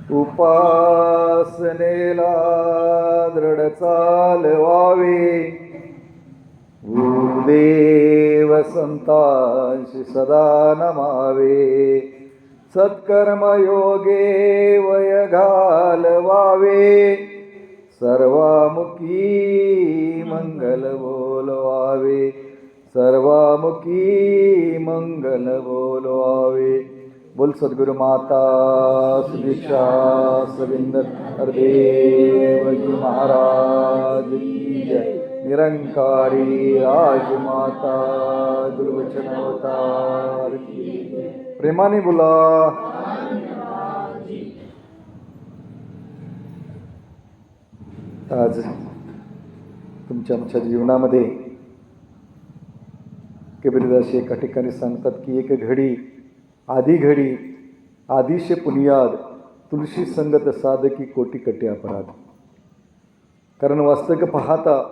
उपासनेला दृढ चालवावे, गुरुदेव संतांशी सदा नमावे, सत्कर्मयोगे वय घालवावे, सर्वामुखी मंगल बोलवावे, सर्वामुखी मंगल बोलवावे। बोल सद्गुरु माता सुदीक्षा सविंदर हरदेव जी महाराज की जय। निरंकारी राजमाता गुरुवचन अवतार की जय। प्रेमाने बोला। आज तुमच्या आमच्या जीवनामध्ये कबीरदास एका ठिकाणी सांगतात की एक घडी आधी घडी आदिशे पुनियाद, तुलसी संगत साधकी कोटी कटी अपराध। कारण वास्तविक पाहता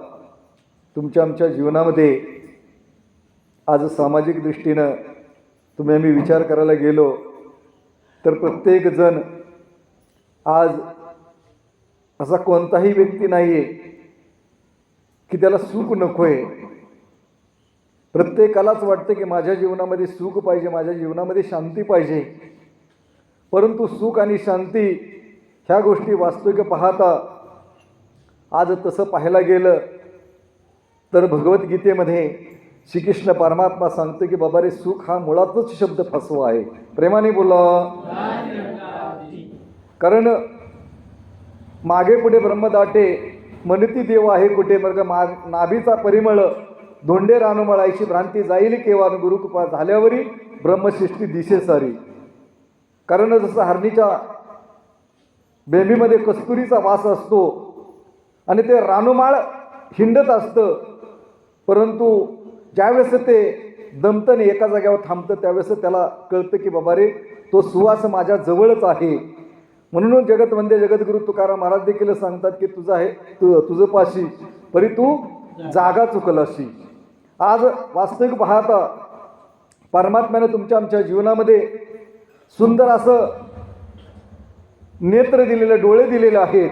तुमच्या आमच्या जीवनामध्ये आज सामाजिक दृष्टीनं तुम्ही आम्ही विचार करायला गेलो तर प्रत्येक जण आज असा कोणताही व्यक्ती नाही आहे की त्याला सुख नको आहे। प्रत्येकालाच वाटतं की माझ्या जीवनामध्ये सुख पाहिजे, माझ्या जीवनामध्ये शांती पाहिजे। परंतु सुख आणि शांती ह्या गोष्टी वास्तविक पाहता आज तसं पाहायला गेलं तर भगवद्गीतेमध्ये श्रीकृष्ण परमात्मा सांगतो की बाबा रे, सुख हा मुळातच शब्द फसवा आहे। प्रेमाने बोला। कारण मागे पुढे ब्रह्मदाटे म्हणती देव आहे कुठे, बरं नाभीचा परिमळ धोंडे रानमळायची भ्रांती जाईल केव्हा, गुरुकृपा झाल्यावरी ब्रह्मसृष्टी दिसे सारी। कारण जसं हरणीच्या बेंबीमध्ये कस्तुरीचा वास असतो आणि ते रानमाळ हिंडत असतं, परंतु ज्यावेळेस ते दमतं एका जागेवर थांबतं त्यावेळेस त्याला कळतं की बाबा रे, तो सुवास माझ्या जवळच आहे। म्हणून जगतवंदे जगद्गुरु तुकाराम महाराज देखील सांगतात की तुझं आहे तुझं पाशी परी तू जागा चुकलाशी। आज वास्तविक पाहता परमात्म्याने तुमच्या आमच्या जीवनामध्ये सुंदर असं नेत्र दिलेलं, डोळे दिलेले आहेत।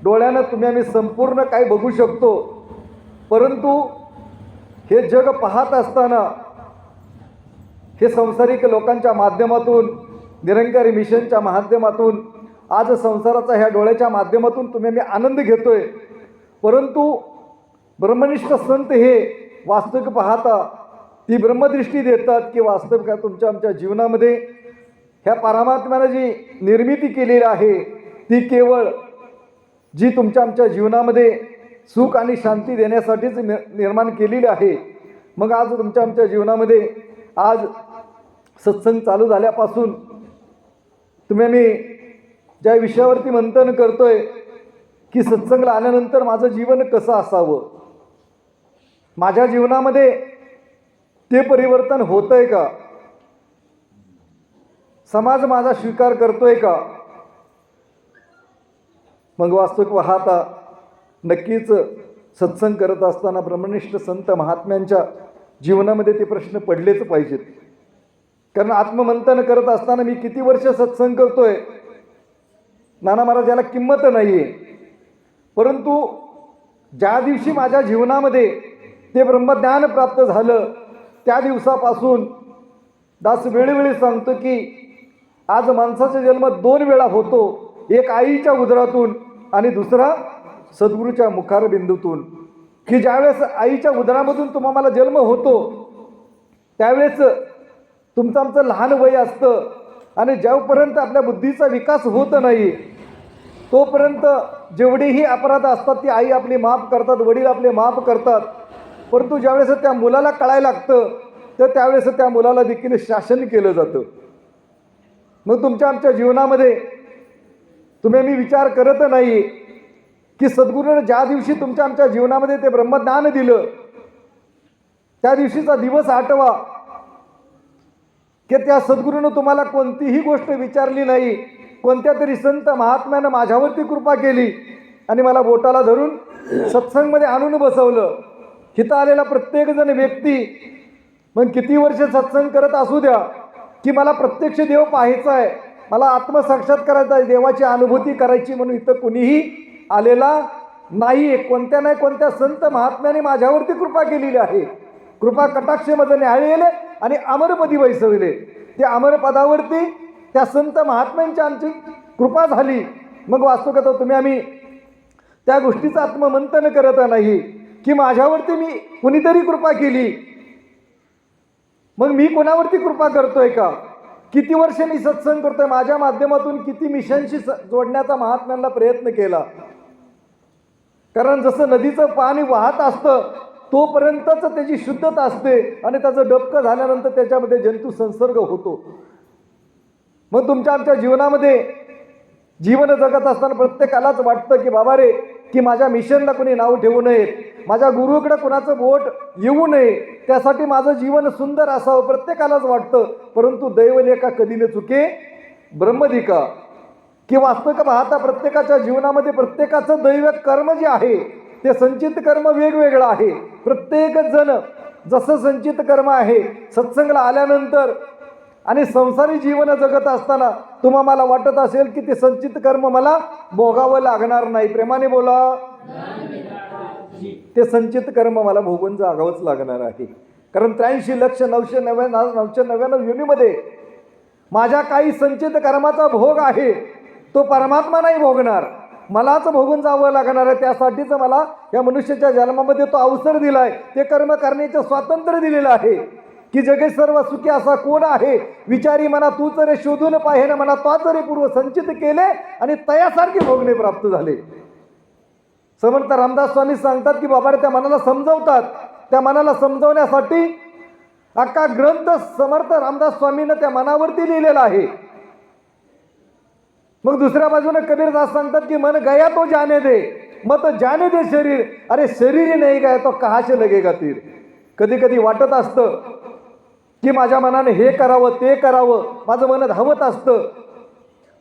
डोळ्यानं तुम्ही आम्ही संपूर्ण काही बघू शकतो, परंतु हे जग पाहत असताना हे संसारिक लोकांच्या माध्यमातून, निरंकारी मिशनच्या माध्यमातून आज संसाराचा ह्या डोळ्याच्या माध्यमातून तुम्ही आम्ही आनंद घेतोय, परंतु ब्रह्मनिष्ठ संत हे वास्तविक पाहता ती ब्रह्मदृष्टी देतात की वास्तविक तुमच्या आमच्या जीवनामध्ये ह्या परमात्म्याने जी निर्मिती केलेली आहे ती केवळ जी तुमच्या आमच्या जीवनामध्ये सुख आणि शांती देण्यासाठीच निर्माण केलेली आहे। मग आज तुमच्या आमच्या जीवनामध्ये आज सत्संग चालू झाल्यापासून तुम्ही आम्ही ज्या विषयावरती मंथन करतोय की सत्संगला आल्यानंतर माझं जीवन कसं असावं, माझ्या जीवनामध्ये ते परिवर्तन होतंय का, समाज माझा स्वीकार करतोय का। मग वास्तविक पाहता नक्कीच सत्संग करत असताना ब्रह्मनिष्ठ संत महात्म्यांच्या जीवनामध्ये ते प्रश्न पडलेच पाहिजेत। कारण आत्ममंथन करत असताना मी किती वर्ष सत्संग करतोय, नाना महाराज याला किंमत नाही आहे, परंतु ज्या दिवशी माझ्या जीवनामध्ये ते ब्रह्मज्ञान प्राप्त झालं त्या दिवसापासून दास वेळोवेळी सांगतो की आज माणसाचा जन्म 2 वेळा होतो, एक आईच्या उदरातून आणि दुसरा सद्गुरूच्या मुखारबिंदूतून। की ज्यावेळेस आईच्या उदरामधून तुम्हाला जन्म होतो त्यावेळेस तुमचं आमचं लहान वय असतं आणि ज्यापर्यंत आपल्या बुद्धीचा विकास होत नाही तोपर्यंत जेवढेही अपराध असतात ती आई आपली माफ करतात, वडील आपले माफ करतात, परंतु ज्यावेळेस त्या मुलाला कळायला लागतं तर त्यावेळेस त्या मुलाला देखील शासन केलं जातं। मग तुमच्या आमच्या जीवनामध्ये तुम्ही मी विचार करत नाही की सद्गुरूने ज्या दिवशी तुमच्या आमच्या जीवनामध्ये ते ब्रह्मज्ञान दिलं त्या दिवशीचा दिवस आठवा की त्या सद्गुरूनं तुम्हाला कोणतीही गोष्ट विचारली नाही, कोणत्या तरी संत महात्म्यानं माझ्यावरती कृपा केली आणि मला बोटाला धरून सत्संगमध्ये आणून बसवलं। हिथं आलेला प्रत्येक जण व्यक्ती मग किती वर्ष सत्संग करत असू द्या की मला प्रत्यक्ष देव पाहायचा आहे, मला आत्मसाक्षात्काराचा देवाची अनुभूती करायची म्हणून इथं कुणीही आलेला नाही. कोणत्या नाही कोणत्या संत महात्म्याने माझ्यावरती कृपा केलेली आहे. कृपा कटाक्ष मध्ये न्याळलेले आणि अमरपदी वैसविले. त्या अमरपदावरती त्या संत महात्म्यांची आमची कृपा झाली. मग वास्तविकता तुम्ही आम्ही त्या गोष्टीचं आत्ममंथन करत नाही की माझ्यावरती मी कुणीतरी कृपा केली, मग मी कोणावरती कृपा करतोय का? किती वर्ष मी सत्संग करतोय, माझ्या माध्यमातून किती मिशनशी जोडण्याचा महात्म्यांना प्रयत्न केला. कारण जसं नदीचं पाणी वाहत असतं तोपर्यंतच त्याची शुद्धता असते आणि त्याचं डबकं झाल्यानंतर त्याच्यामध्ये जंतू संसर्ग होतो. मग तुमच्या आमच्या जीवनामध्ये जीवन जगत असताना प्रत्येकालाच वाटतं की बाबा रे, की माझ्या मिशनला कोणी नाव ठेवू नये, माझ्या गुरुकडे कोणाचं बोट येऊ नये, त्यासाठी माझं जीवन सुंदर असावं प्रत्येकालाच वाटतं. परंतु दैवलेखा कधी न चुके ब्रह्मदिका, की वास्तविक पाहता प्रत्येकाच्या जीवनामध्ये प्रत्येकाचं दैव कर्म जे आहे ते संचित कर्म वेगवेगळं आहे. प्रत्येक जण जसं संचित कर्म आहे सत्संगाला आल्यानंतर आणि संसारी जीवन जगत असताना तुम्हाला वाटत असेल की ते संचित कर्म मला भोगावं लागणार नाही. प्रेमाने बोला, ते संचित कर्म मला भोगून जागावंच लागणार आहे. कारण 83,999,999 योनीमध्ये माझ्या काही संचित कर्माचा भोग आहे तो परमात्मा नाही भोगणार, मलाच भोगून जावं लागणार आहे. त्यासाठीच मला या मनुष्याच्या जन्मामध्ये तो अवसर दिलाय, ते कर्म करण्याचं स्वातंत्र्य दिलेलं आहे. की जगे सर्व सुखी असा कोण आहे, विचारी मना तूच रे शोधून पाहे म्हणा, तोच रे पूर्व संचित केले आणि तयासारखे भोगणे प्राप्त झाले. समर्थ रामदास स्वामी सांगतात की बाबा रे, त्या मनाला समजवतात, त्या मनाला समजवण्यासाठी अख्खा ग्रंथ समर्थ रामदास स्वामीनं त्या मनावरती लिहिलेला आहे. मग दुसऱ्या बाजूने कबीरदास सांगतात की मन गया तो जाने दे, मत जाने दे शरीर, अरे शरीर नाही गया तो कहा से लगेगा तीर. कधी कधी वाटत असतं की माझ्या मनाने हे करावं ते करावं, माझं मन धावत असतं.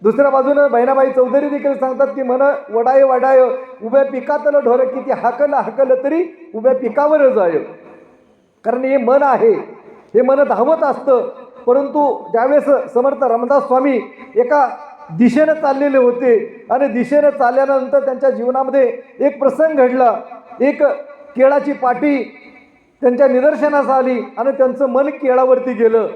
दुसऱ्या बाजूनं बहिणाबाई चौधरी देखील सांगतात की मन वडाय वडाय उभ्या पिकातलं ढोर किती हाकलं हाकलं तरी उभ्या पिकावर जाय. कारण हे मन आहे, हे मन धावत असतं. परंतु ज्यावेळेस समर्थ रामदास स्वामी एका दिशेने चाललेले होते आणि दिशेने चालल्यानंतर त्यांच्या जीवनामध्ये एक प्रसंग घडला. एक केळाची पाटी त्यांच्या निदर्शनास आली आणि त्यांचं मन केळावरती गेलं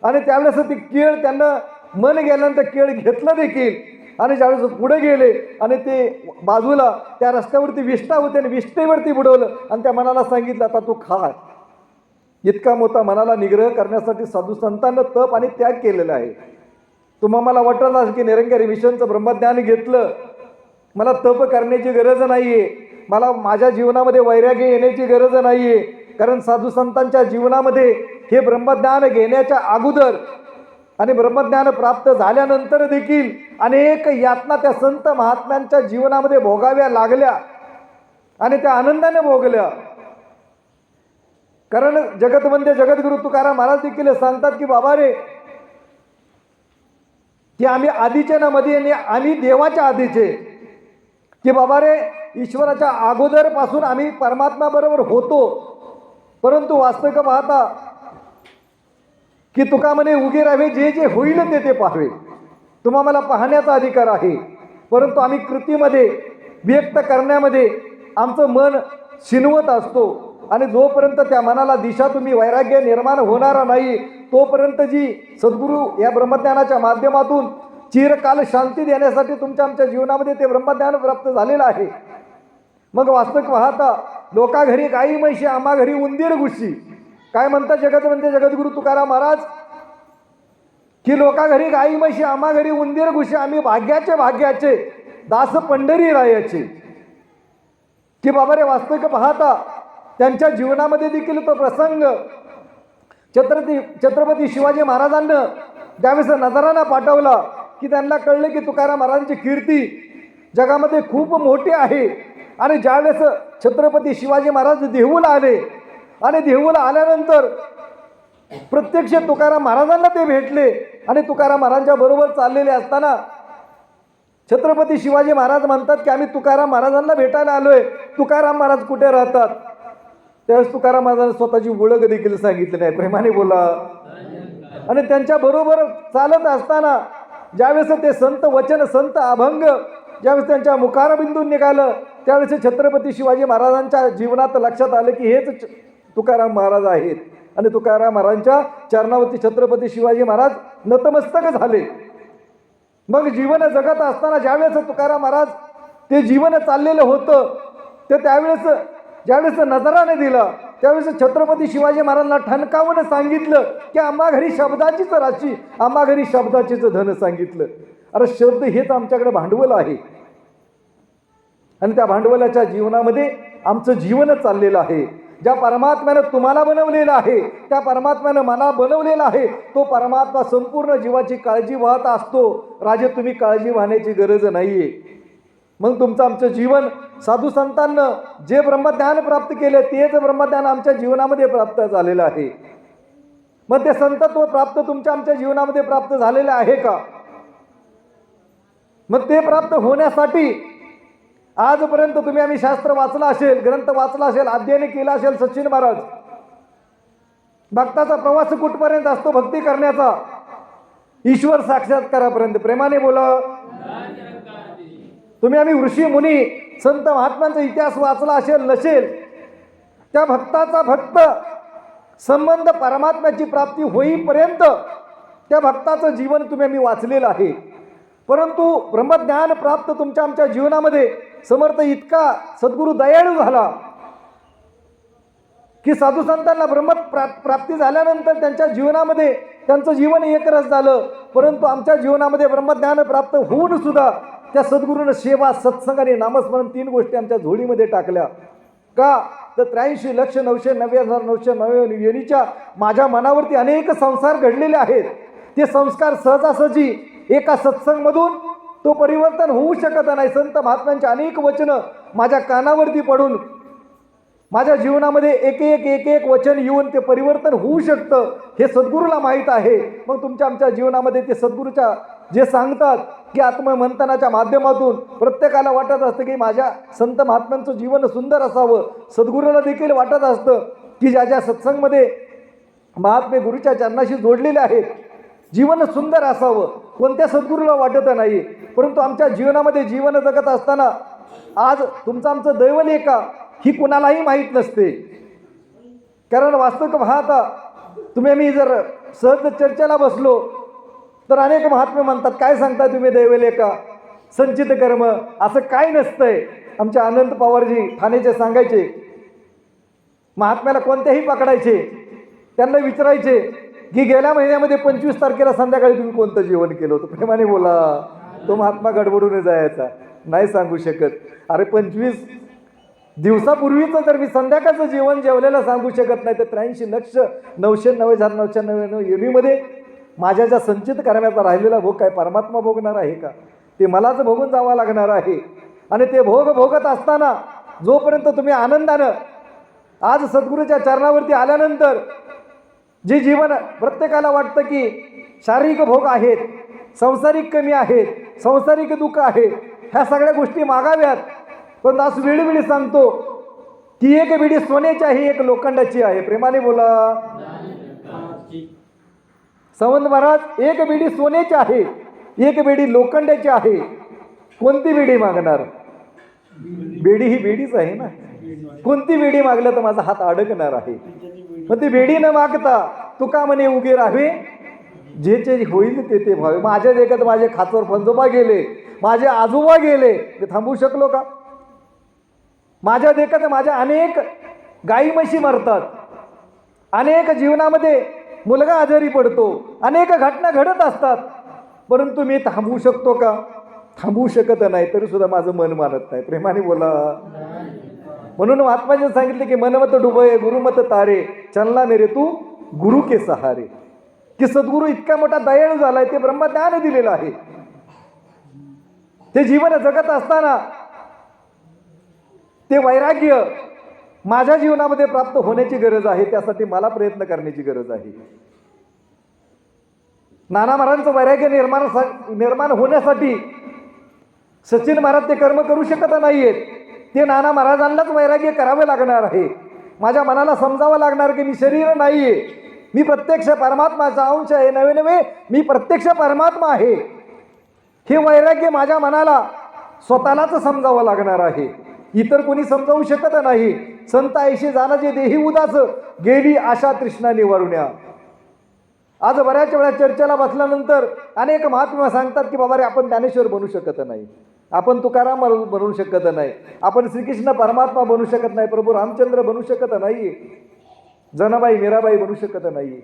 आणि त्यावेळेस ती केळ त्यांना मन गेल्यानंतर केळ घेतलं देखील. आणि ज्यावेळेस पुढे गेले आणि ते बाजूला त्या रस्त्यावरती विष्ठा होते आणि विष्ठेवरती बुडवलं आणि त्या मनाला सांगितलं आता तू खा. इतका मोठा मनाला निग्रह करण्यासाठी साधू संतांना तप आणि त्याग केलेला आहे. तुम्हाला वाटत असेल की निरंकारी मिशनचं ब्रह्मज्ञान घेतलं, मला तप करण्याची गरज नाहीये, मला माझ्या जीवनामध्ये वैराग्य येण्याची गरज नाहीये. कारण साधू संतांच्या जीवनामध्ये हे ब्रह्मज्ञान घेण्याच्या अगोदर आणि ब्रह्मज्ञान प्राप्त झाल्यानंतर देखील अनेक यातना त्या संत महात्म्यांच्या जीवनामध्ये भोगाव्या लागल्या आणि त्या आनंदाने भोगल्या. कारण जगतवंद्य जगद्गुरु तुकाराम महाराज देखील सांगतात की बाबा रे, की आम्ही आधीचे ना मध्ये आम्ही देवाच्या आधीचे, की बाबा रे ईश्वराच्या अगोदर पासून आम्ही परमात्मा बरोबर होतो. परंतु वास्तविक पाहता की तुका म्हणे उगे राहावे, जे जे होईल ते ते पाहावे. तुम्हा मला पाहण्याचा अधिकार आहे, परंतु आम्ही कृतीमध्ये व्यक्त करण्यामध्ये आमचं मन शिनवत असतो. आणि जोपर्यंत त्या मनाला दिशा तुम्ही वैराग्य निर्माण होणारा नाही तोपर्यंत जी सद्गुरू या ब्रह्मज्ञानाच्या माध्यमातून चिरकाल शांती देण्यासाठी तुमच्या आमच्या जीवनामध्ये ते ब्रह्मज्ञान प्राप्त झालेलं आहे. मग वास्तविक पाहता लोका घरी गाई म्हैशी, आम्हा घरी उंदीर घुशी. काय म्हणतात जगतवंद्य जगद्गुरु तुकाराम महाराज, की लोका घरी गाई म्हैशी, आम्हा घरी उंदीर घुशी, आम्ही भाग्याचे दास पंढरी रायाचे. की बाबा रे, वास्तविक पाहता त्यांच्या जीवनामध्ये देखील तो प्रसंग छत्रपती शिवाजी महाराजांना ज्यावेळेस नजराना पाठवला की त्यांना कळले की तुकाराम महाराजांची कीर्ती जगामध्ये खूप मोठी आहे. आणि ज्यावेळेस छत्रपती शिवाजी महाराज देहूला आले आणि देहूला आल्यानंतर प्रत्यक्ष तुकाराम महाराजांना ते भेटले आणि तुकाराम महाराजांच्या बरोबर चाललेले असताना छत्रपती शिवाजी महाराज म्हणतात की आम्ही तुकाराम महाराजांना भेटायला आलोय, तुकाराम महाराज कुठे राहतात? त्यावेळेस तुकाराम महाराजांनी स्वतःची ओळख देखील सांगितली नाही. प्रेमाने बोला. आणि त्यांच्या बरोबर चालत असताना ज्यावेळेस ते संत वचन संत अभंग ज्यावेळेस त्यांच्या मुखारबिंदून निघालं त्यावेळेस छत्रपती शिवाजी महाराजांच्या जीवनात लक्षात आलं की हेच तुकाराम महाराज आहेत आणि तुकाराम महाराजांच्या चरणावरती छत्रपती शिवाजी महाराज नतमस्तक झाले. मग जीवन जगत असताना ज्यावेळेस तुकाराम महाराज ते जीवन चाललेलं होतं ते त्यावेळेस ज्यावेळेस नजराने दिलं त्यावेळेस छत्रपती शिवाजी महाराजांना ठणकावून सांगितलं की आम्हा घरी शब्दाचीच राशी, आम्हा घरी शब्दाचीच धन सांगितलं. अरे शब्द हेच आमच्याकडे भांडवल आहे आणि त्या भांडवलाच्या जीवनामध्ये आमचं जीवन चाललेलं आहे. ज्या परमात्म्यानं तुम्हाला बनवलेलं आहे त्या परमात्म्यानं मला बनवलेला आहे. तो परमात्मा संपूर्ण जीवाची काळजी वाहत असतो. राजे तुम्ही काळजी वाहण्याची गरज नाहीये. मग तुमचं आमचं जीवन साधू संतांना जे ब्रह्मज्ञान प्राप्त केले तेच ब्रह्मज्ञान आमच्या जीवनामध्ये प्राप्त झालेलं आहे. मग ते संतत्व प्राप्त तुमच्या आमच्या जीवनामध्ये प्राप्त झालेलं आहे का? मग ते प्राप्त होण्यासाठी आजपर्यंत तुम्ही आम्ही शास्त्र वाचलं असेल, ग्रंथ वाचला असेल, अध्ययन केलं असेल. सचिन महाराज भक्ताचा प्रवास कुठपर्यंत असतो? भक्ती करण्याचा ईश्वर साक्षात्कारापर्यंत. प्रेमाने बोला. तुम्ही आम्ही ऋषी मुनी संत महात्म्यांचा इतिहास वाचला असेल नसेल, त्या भक्ताचा भक्त संबंध परमात्म्याची प्राप्ती होईपर्यंत त्या भक्ताचं जीवन तुम्ही आम्ही वाचलेलं आहे. परंतु ब्रह्मज्ञान प्राप्त तुमच्या आमच्या जीवनामध्ये समर्थ इतका सद्गुरू दयाळू झाला की साधू संतांना प्राप्ती झाल्यानंतर त्यांच्या जीवनामध्ये त्यांचं जीवन एकरस झालं. परंतु आमच्या जीवनामध्ये ब्रह्मज्ञान प्राप्त होऊन सुद्धा त्या सद्गुरूनं सेवा सत्संग आणि नामस्मरण 3 गोष्टी आमच्या झोळीमध्ये टाकल्या. का तर 83,990,990 योनीच्या माझ्या मनावरती अनेक संस्कार घडलेले आहेत. ते संस्कार सहजासहजी एका सत्संगमधून तो परिवर्तन होऊ शकत नाही. संत महात्म्यांचे अनेक वचनं माझ्या कानावरती पडून माझ्या जीवनामध्ये एक एक वचन येऊन ते परिवर्तन होऊ शकतं हे सद्गुरूला माहीत आहे. मग तुमच्या आमच्या जीवनामध्ये ते सद्गुरूच्या जे सांगतात की आत्ममंथनाच्या माध्यमातून प्रत्येकाला वाटत असतं की माझ्या संत महात्म्यांचं जीवन सुंदर असावं. सद्गुरूला देखील वाटत असतं की ज्या ज्या सत्संगमध्ये महात्मे गुरुच्या चरणाशी जोडलेले आहेत जीवन सुंदर असावं. कोणत्या सद्गुरूला वाटत नाही. परंतु आमच्या जीवनामध्ये जीवन जगत असताना आज तुमचं आमचं दैवलेख का ही कुणालाही माहीत नसते. कारण वास्तविक पाहता तुम्ही आम्ही जर सहज चर्चेला बसलो तर अनेक महात्मे म्हणतात काय सांगताय तुम्ही दैवलेख का, संचित कर्म, असं काय नसतंय. आमचे आनंद पवारजी ठाण्याचे सांगायचे महात्म्याला कोणत्याही पकडायचे त्यांना विचारायचे की गेल्या महिन्यामध्ये 25 तारखेला संध्याकाळी तुम्ही कोणतं जेवण केलं होतं? प्रेमाने बोला. तो महात्मा गडबडून जायचा, नाही सांगू शकत. अरे 25 दिवसापूर्वीचं जर मी संध्याकाळचं जेवण जेवलेलं सांगू शकत नाही तर 83,990,999 योनीमध्ये माझ्या ज्या संचित करण्याचा राहिलेला भोग काय परमात्मा भोगणार आहे का? ते मलाच भोगून जावं लागणार आहे. आणि ते भोग भोगत असताना जोपर्यंत तुम्ही आनंदानं आज सद्गुरूच्या चरणावरती आल्यानंतर जे जीवन प्रत्येकाला वाटतं की शारीरिक भोग आहेत, सांसारिक कमी आहेत, सांसारिक दुःख आहे, ह्या सगळ्या गोष्टी मागाव्यात. पण आज वेळोवेळी सांगतो की एक बिडी सोन्याची आहे, एक लोखंडाची आहे. प्रेमाने बोला. संवंत महाराज एक बिडी सोन्याची आहे, एक बेडी लोखंडाची आहे. कोणती बेडी मागणार? बेडी ही बेडीच आहे ना. कोणती बेडी मागलं तर माझा हात अडकणार आहे. मग ती बेडी न मागता तुका म्हणे उगे राहावे, जे होईल ते व्हावे. माझ्या देखत माझे खाचर पंजोबा गेले, माझे आजोबा गेले, ते थांबवू शकलो का? माझ्या देखत माझ्या अनेक गाई म्हशी मरतात, अनेक जीवनामध्ये मुलगा आजारी पडतो, अनेक घटना घडत असतात. परंतु मी थांबवू शकतो का? थांबवू शकत नाही. तरी सुद्धा माझं मन मानत नाही. प्रेमाने बोला. म्हणून महात्माजीने सांगितले की मनमत डुबय गुरुमत तारे, चलना मेरे तू गुरु के सहारे. की सद्गुरू इतका मोठा दयाळू झालाय, ते ब्रह्मज्ञान दिलेलं आहे. ते जीवन जगत असताना ते वैराग्य माझ्या जीवनामध्ये प्राप्त होण्याची गरज आहे. त्यासाठी मला प्रयत्न करण्याची गरज आहे. नाना महाराजांचं वैराग्य निर्माण होण्यासाठी सचिन महाराज ते कर्म करू शकत नाहीयेत. ते नाना महाराजांनाच वैराग्य करावे लागणार आहे. माझ्या मनाला समजावं लागणार की मी शरीर नाहीये, मी प्रत्यक्ष परमात्माचा अंश आहे. नवे नवे मी प्रत्यक्ष परमात्मा आहे. हे वैराग्य माझ्या मनाला स्वतःलाच समजावं लागणार आहे, इतर कोणी समजावू शकत नाही. संत ऐशी जाणं जे देही उदास, गेली आशा तृष्णा निवारुण्या. आज बऱ्याच वेळा चर्चेला बसल्यानंतर अनेक महात्मा सांगतात की बाबा रे, आपण ज्ञानेश्वर बनू शकत नाही, आपण तुकाराम बनवू शकत नाही, आपण श्रीकृष्ण परमात्मा बनू शकत नाही, प्रभू रामचंद्र बनू शकत नाही, जनाबाई मीराबाई बनू शकत नाही.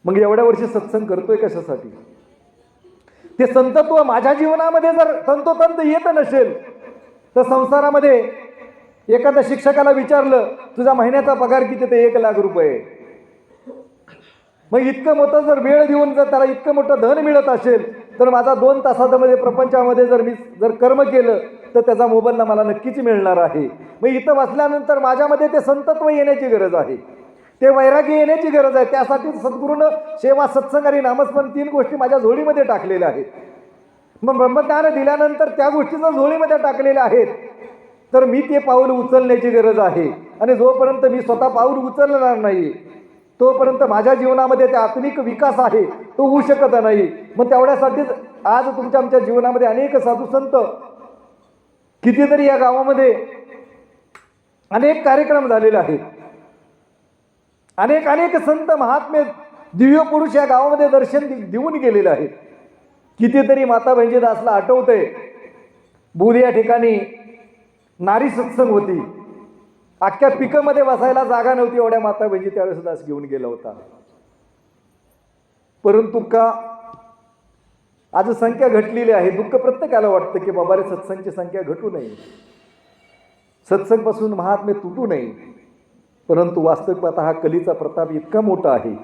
मग एवढ्या वर्षी सत्संग करतोय कशासाठी? ते संतत्व माझ्या जीवनामध्ये जर तंतोतंत येत नसेल तर संसारामध्ये एखाद्या शिक्षकाला विचारलं तुझा महिन्याचा पगार किती, ते 1,00,000 रुपये. मग इतकं मोठं जर वेळ देऊन जर त्याला इतकं मोठं धन मिळत असेल तर माझा 2 तासामध्ये प्रपंचामध्ये जर मी कर्म केलं तर त्याचा मोबदला मला नक्कीच मिळणार आहे. मग इथं बसल्यानंतर माझ्यामध्ये ते संतत्व येण्याची गरज आहे, ते वैराग्य येण्याची गरज आहे. त्यासाठी सद्गुरूनं सेवा, सत्संग आणि नामस्मरण 3 गोष्टी माझ्या झोळीमध्ये टाकलेल्या आहेत. मग ब्रह्मज्ञान दिल्यानंतर त्या गोष्टीचा झोळीमध्ये टाकलेल्या आहेत, तर मी ते पाऊल उचलण्याची गरज आहे. आणि जोपर्यंत मी स्वतः पाऊल उचलणार नाही तोपर्यंत माझ्या जीवनामध्ये ते आत्मिक विकास आहे तो होऊ शकत नाही. मग तेवढ्यासाठीच आज तुमच्या आमच्या जीवनामध्ये अनेक साधू संत, कितीतरी या गावामध्ये अनेक कार्यक्रम झालेले आहेत, अनेक संत महात्मे दिव्य पुरुष या गावामध्ये दर्शन देऊन गेलेले आहेत. कितीतरी माता भंजीदासला आठवतंय, बुध या ठिकाणी नारी सत्संग होती, अख्ख्या पिकामध्ये बसायला जागा नव्हती, एवढ्या माता भंजी त्यावेळेस दास घेऊन गेला होता. परंतु का आज संख्या घटलेली आहे. दुःख प्रत्येकाला वाटतं की बाबा रे, सत्संगची संख्या घटू नये, सत्संगपासून महात्मे तुटू नये. परंतु वास्तविक पाहता हा कलीचा प्रताप इतका मोठा आहे.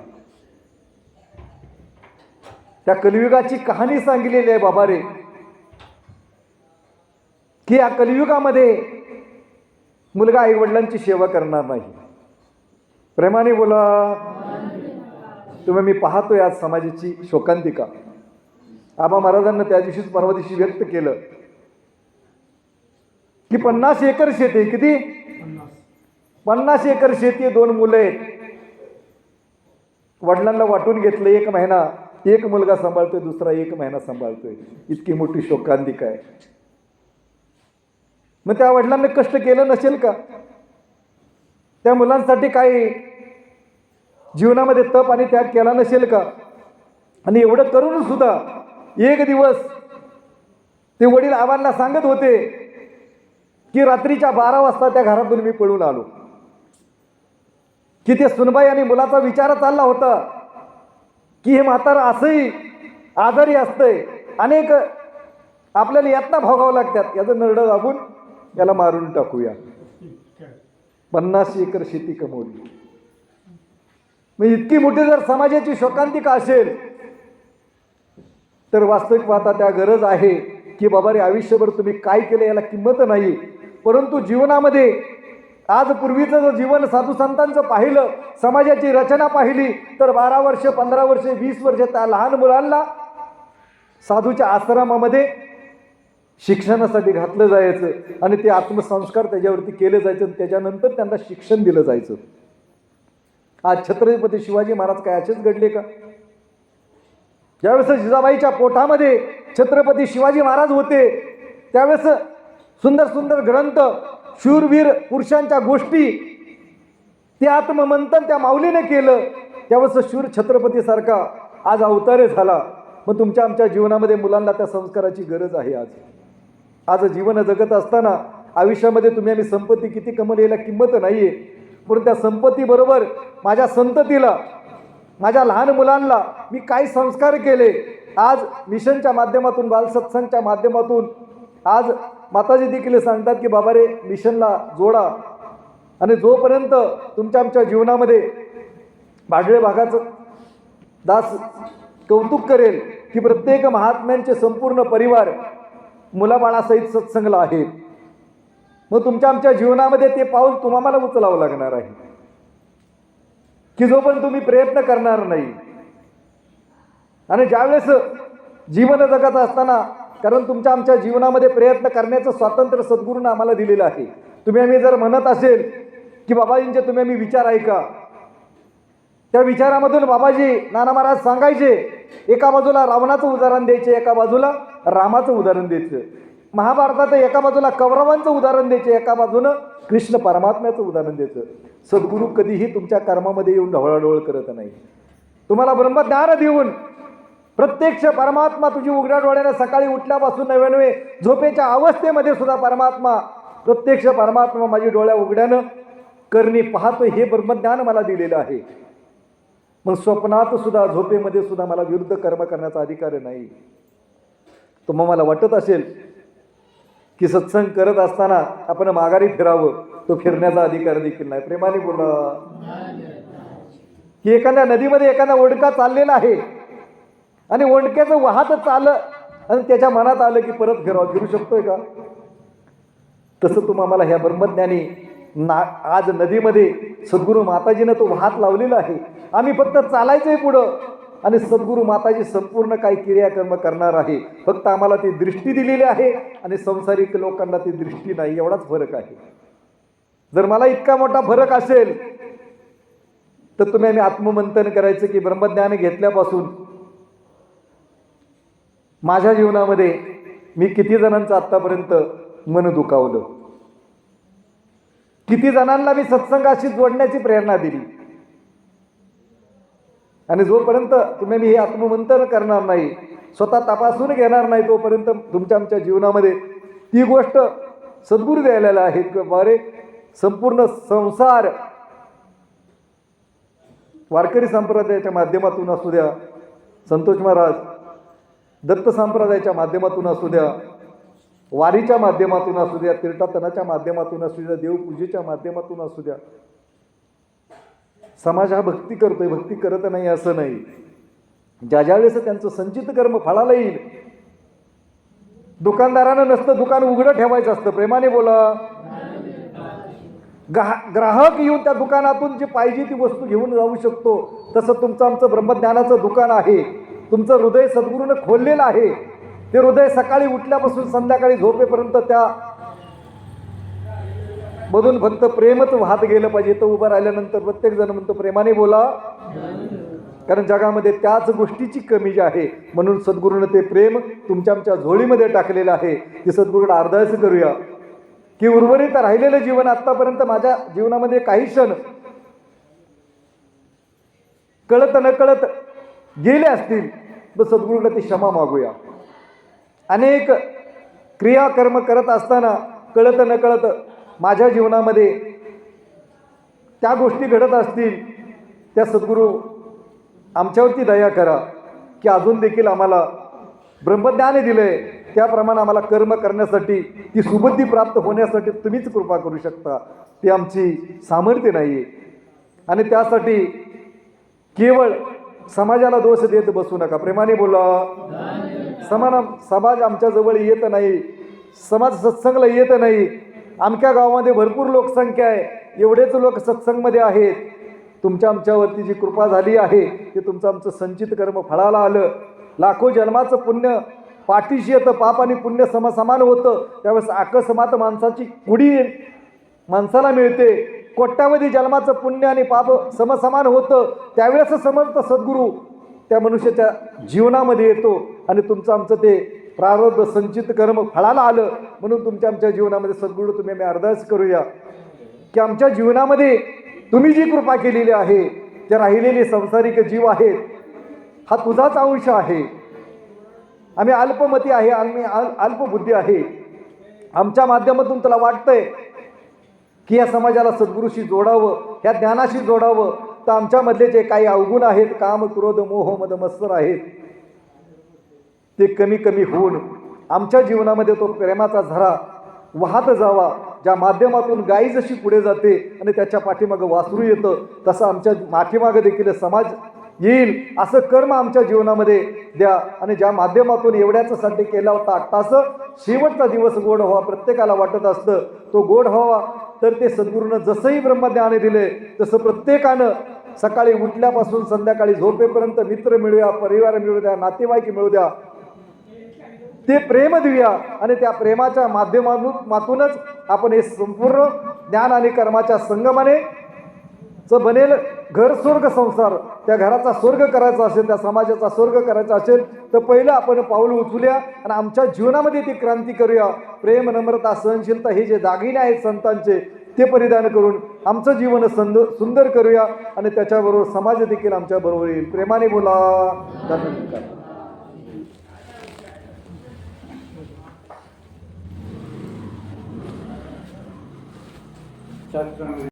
त्या कलियुगाची कहाणी सांगितलेली आहे बाबा रे, की या कलियुगामध्ये मुलगा आई वडिलांची सेवा करणार नाही. प्रेमाने बोला. तुम्ही मी पाहतोय आज समाजाची शोकांतिका. आबा महाराजांना त्या दिवशीच परवा दिवशी व्यक्त केलं की 50 एकर शेती. किती? 50 एकर शेती, 2 मुलं आहेत. वडिलांना वाटून घेतलं, 1 महिना एक मुलगा सांभाळतोय, दुसरा 1 महिना सांभाळतोय. इतकी मोठी शोकांतिका आहे. मग त्या वडिलांनी कष्ट केलं नसेल का? त्या मुलांसाठी काही जीवनामध्ये तप आणि त्याग केला नसेल का? आणि एवढं करून सुद्धा एक दिवस ते वडील आबांना सांगत होते की रात्रीच्या 12 वाजता त्या घरातून मी पळून आलो. की ते सुनबाई आणि मुलाचा विचार चालला होता की हे म्हातारं असंही आजारी असतंय, अनेक आपल्याला यातना भोगावं लागतात, याचं नरडं दाबून याला मारून टाकूया. 50 एकर शेती कमवली. मग इतकी मोठी जर समाजाची शोकांतिका असेल तर वास्तविक पाहता त्या गरज आहे की बाबा रे, आयुष्यभर तुम्ही काय केलं याला किंमत नाही. परंतु जीवनामध्ये आज पूर्वीचं जर जीवन साधू संतांचं पाहिलं, समाजाची रचना पाहिली तर 12 वर्ष, 15 वर्ष, 20 वर्ष त्या लहान मुलांना साधूच्या आश्रमामध्ये शिक्षणासाठी घातलं जायचं आणि ते आत्मसंस्कार त्याच्यावरती केले जायचे आणि त्याच्यानंतर त्यांना शिक्षण दिलं जायचं. आज छत्रपती शिवाजी महाराज काय असेच घडले का? ज्यावेळेस जिजाबाईच्या पोटामध्ये छत्रपती शिवाजी महाराज होते त्यावेळेस सुंदर सुंदर ग्रंथ, शूरवीर पुरुषांच्या गोष्टी, ते आत्ममंथन त्या माऊलीने केलं. त्यावेळेस शूर छत्रपती सारखा आज अवतारे झाला. मग तुमच्या आमच्या जीवनामध्ये मुलांना त्या संस्काराची गरज आहे. आज जीवन जगत असताना आयुष्यामध्ये तुम्ही आम्ही संपत्ती किती कमवली याला किंमत नाहीये, पण त्या संपत्तीबरोबर माझ्या संततीला, माझ्या लहान मुलांना मी काय संस्कार केले. आज मिशनच्या माध्यमातून, बालसत्संगच्या माध्यमातून आज माताजी देखील सांगतात की बाबा रे, मिशनला जोडा. आणि जोपर्यंत तुमच्या आमच्या जीवनामध्ये भाडळे भागाचं दास कौतुक करेल की प्रत्येक महात्म्यांचे संपूर्ण परिवार मुलाबाळासहित सत्संगला आहेत. मग तुमच्या आमच्या जीवनामध्ये ते पाऊल तुम्हाला उचलावं लागणार आहे की जोपर्यंत तुम्ही प्रयत्न करणार नाही. आणि ज्यावेळेस जीवन जगत असताना, कारण तुमच्या आमच्या जीवनामध्ये प्रयत्न करण्याचं स्वातंत्र्य सद्गुरूंनी आम्हाला दिलेलं आहे. तुम्ही आम्ही जर म्हणत असेल की बाबाजींचे तुम्ही आम्ही विचार ऐका, त्या विचारामधून बाबाजी नाना महाराज सांगायचे एका बाजूला रावणाचं उदाहरण द्यायचे, एका बाजूला रामाचं उदाहरण द्यायचं. महाभारतात एका बाजूला कौरवांचं उदाहरण द्यायचे, एका बाजूनं कृष्ण परमात्म्याचं उदाहरण द्यायचं. सद्गुरू कधीही तुमच्या कर्मामध्ये येऊन ढवळाढवळ करत नाही. तुम्हाला ब्रह्मज्ञान देऊन प्रत्यक्ष परमात्मा तुझी उघड्या डोळ्याने सकाळी उठल्यापासून नव्हे झोपेच्या अवस्थेमध्ये सुद्धा परमात्मा, प्रत्यक्ष परमात्मा माझी डोळ्या उघड्यानं करणी पाहतोय, हे ब्रह्मज्ञान मला दिलेलं आहे. मग स्वप्नात सुद्धा झोपेमध्ये सुद्धा मला विरुद्ध कर्म करण्याचा अधिकार नाही. तर मग मला वाटत असेल की सत्संग करत असताना आपण माघारी फिरावं, तो फिरण्याचा अधिकार देखील नाही. प्रेमाने बोला की एखाद्या नदीमध्ये एखादा ओंडका चाललेला आहे आणि ओंडक्याचं वाहत चाललं आणि त्याच्या मनात आलं की परत फिरू शकतोय का? तसं तुम्हाला ह्या ब्रह्मज्ञानी आज नदीमध्ये सद्गुरू माताजीनं तो वाहत लावलेला आहे. आम्ही फक्त चालायचंय पुढं आणि सद्गुरू माताजी संपूर्ण काही क्रियाकर्म करणार आहे. फक्त आम्हाला ती दृष्टी दिलेली आहे आणि संसारिक लोकांना ती दृष्टी नाही, एवढाच फरक आहे. जर मला इतका मोठा फरक असेल तर तुम्ही आम्ही आत्ममंथन करायचं की ब्रह्मज्ञान घेतल्यापासून माझ्या जीवनामध्ये मी किती जणांचं आत्तापर्यंत मन दुखावलं, किती जणांना मी सत्संगाशी जोडण्याची प्रेरणा दिली. आणि जोपर्यंत तुम्ही मी हे आत्ममंथन करणार नाही, स्वतः तपासून घेणार नाही, तोपर्यंत तुमच्या आमच्या जीवनामध्ये ती गोष्ट सद्गुरू द्यायला आहेत की बरे संपूर्ण संसार वारकरी संप्रदायाच्या माध्यमातून असू द्या, संतोष महाराज दत्त संप्रदायाच्या माध्यमातून असू द्या, वारीच्या माध्यमातून असू द्या, तीर्थाटनाच्या माध्यमातून असू द्या, देवपूजेच्या माध्यमातून असू द्या, समाज हा भक्ती करतोय, भक्ती करत नाही असं नाही. ज्या वेळेस त्यांचं संचित कर्म फळाला येईल, दुकानदारानं नसतं दुकान उघडं ठेवायचं असतं. प्रेमाने बोला. ग्राहक येऊन त्या दुकानातून जी पाहिजे ती वस्तू घेऊन जाऊ शकतो. तसं तुमचं आमचं ब्रह्मज्ञानाचं दुकान आहे. तुमचं हृदय सद्गुरूनं खोललेलं आहे. ते हृदय सकाळी उठल्यापासून संध्याकाळी झोपेपर्यंत त्या मधून फक्त प्रेमच वाहत गेलं पाहिजे. तर उभं राहिल्यानंतर प्रत्येक जण म्हणतो प्रेमाने बोला, कारण जगामध्ये त्याच गोष्टीची कमी जी आहे. म्हणून सद्गुरूनं ते प्रेम तुमच्या आमच्या झोळीमध्ये टाकलेलं आहे. की सद्गुरूकडे अरदास करूया की उर्वरित राहिलेलं जीवन, आतापर्यंत माझ्या जीवनामध्ये काही क्षण कळत न कळत गेले असतील तर सद्गुरूकडे ती क्षमा मागूया. अनेक क्रियाकर्म करत असताना कळत न कळत माझ्या जीवनामध्ये त्या गोष्टी घडत असतील, त्या सद्गुरू आमच्यावरती दया करा की अजून देखील आम्हाला ब्रह्मज्ञान दिलंय, त्याप्रमाणे आम्हाला कर्म करण्यासाठी ती सुबुद्धी प्राप्त होण्यासाठी तुम्हीच कृपा करू शकता. ती आमची सामर्थ्य नाही आहे. आणि त्यासाठी केवळ समाजाला दोष देत बसू नका. प्रेमाने बोला. समाज आमच्या जवळ येत नाही, समाज सत्संगला येत नाही. आमच्या गावामध्ये भरपूर लोकसंख्या आहे, एवढेच लोक सत्संगमध्ये आहेत. तुमच्या आमच्यावरती जी कृपा झाली आहे ते तुमचं आमचं संचित कर्म फळाला आलं. लाखो जन्माचं पुण्य पाठीशी येतं, पाप आणि पुण्य समसमान होतं. त्यावेळेस अकस्मात माणसाची कुडी माणसाला मिळते. कोट्यावधी जन्माचं पुण्य आणि पाप समसमान होतं. त्यावेळेस समर्थ सद्गुरू त्या मनुष्याच्या जीवनामध्ये येतो आणि तुमचं आमचं ते प्रारब्ध संचित कर्म फळाला आलं. म्हणून तुमच्या आमच्या जीवनामध्ये सद्गुरू तुम्ही आम्ही अरदास करूया की आमच्या जीवनामध्ये तुम्ही जी कृपा केलेली आहे, त्या राहिलेले संसारिक जीव आहेत, हा तुझाच अंश आहे. आम्ही अल्पमती आहे, आम्ही अल्पबुद्धी आहे. आमच्या माध्यमातून तुला वाटतंय की या समाजाला सद्गुरूशी जोडावं, ह्या ज्ञानाशी जोडावं. तर आमच्यामधले जे काही अवगुण आहेत, काम क्रोध मोह मद मत्सर आहेत, ते कमी कमी होऊन आमच्या जीवनामध्ये तो प्रेमाचा झरा वाहत जावा. ज्या माध्यमातून गाई जशी पुढे जाते आणि त्याच्या पाठीमागं वासरू येतं, तसं आमच्या पाठीमागं देखील समाज येईल असं कर्म आमच्या जीवनामध्ये द्या. आणि ज्या माध्यमातून एवढ्यासाठी केला होता अट्टास शेवटचा दिवस गोड व्हावा, प्रत्येकाला वाटत असतं तो गोड व्हावा. तर ते सद्गुरूनं जसंही ब्रह्मज्ञान दिले तसं प्रत्येकानं सकाळी उठल्यापासून संध्याकाळी झोपेपर्यंत मित्र मिळूया, परिवार मिळू द्या, नातेवाईक मिळू द्या, ते प्रेम देऊया. आणि त्या प्रेमाच्या माध्यमातूनच आपण हे संपूर्ण ज्ञान आणि कर्माच्या संगमाने बनेल घर स्वर्ग संसार, त्या घराचा स्वर्ग करायचा असेल, त्या समाजाचा स्वर्ग करायचा असेल तर पहिलं आपण पाऊल उचलूया आणि आमच्या जीवनामध्ये ती क्रांती करूया. प्रेम, नम्रता, सहनशीलता हे जे दागिने आहेत संतांचे ते परिधान करून आमचं जीवन सुंदर करूया आणि त्याच्याबरोबर समाज देखील आमच्या बरोबर येईल. प्रेमाने बोला. धन्यवाद.